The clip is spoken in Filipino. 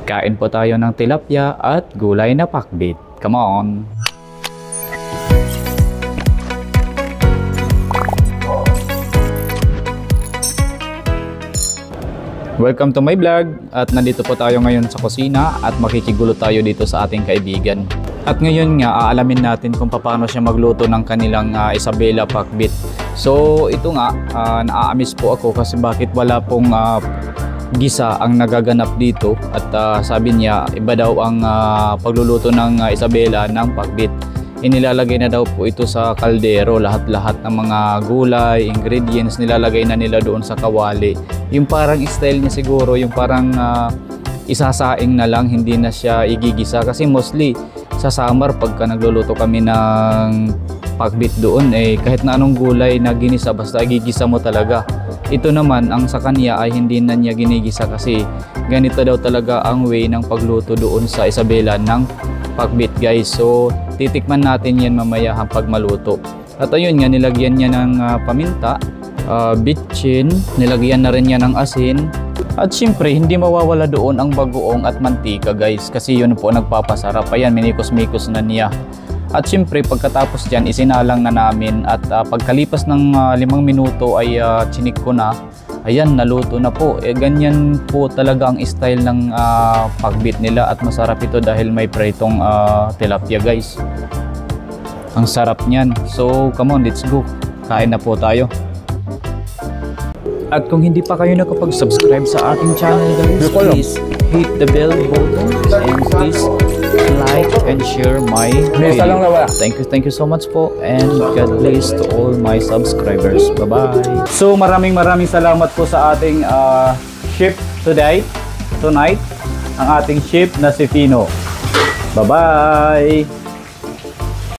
Kain po tayo ng tilapia at gulay na pakbit. Come on! Welcome to my vlog at nandito po tayo ngayon sa kusina at makikigulo tayo dito sa ating kaibigan. At ngayon nga aalamin natin kung paano siya magluto ng kanilang Isabela pakbit. So ito nga naaamis po ako kasi bakit wala pong gisa ang nagaganap dito at sabi niya iba daw ang pagluluto ng Isabela ng pakbit. Inilalagay na daw po ito sa kaldero, lahat-lahat ng mga gulay, ingredients nilalagay na nila doon sa kawali. Yung parang style niya siguro, yung parang isasaing na lang, hindi na siya igigisa kasi mostly sa summer pagka nagluluto kami ng pakbit doon kahit na anong gulay na ginisa basta igigisa mo talaga. Ito naman ang sa kanya ay hindi na niya ginigisa kasi ganito daw talaga ang way ng pagluto doon sa Isabela ng pakbit guys. So titikman natin yan mamaya pag maluto. At ayun nga nilagyan niya ng paminta, bitchin, nilagyan na rin niya ng asin. At syempre hindi mawawala doon ang bagoong at mantika guys kasi yun po nagpapasarap. Ayan minikos-mikos na niya. At syempre pagkatapos dyan isinalang na namin at pagkalipas ng 5 minuto ay chinik ko na. Ayan naluto na po. Ganyan po talaga ang style ng pakbit nila at masarap ito dahil may pritong tilapia guys. Ang sarap niyan. So come on, let's go. Kain na po tayo. At kung hindi pa kayo nakapag-subscribe sa ating channel guys, please hit the bell button and please like and share my video. Thank you so much po and God bless to all my subscribers. Bye-bye. So maraming salamat po sa ating chef tonight, ang ating chef na si Fino. Bye-bye.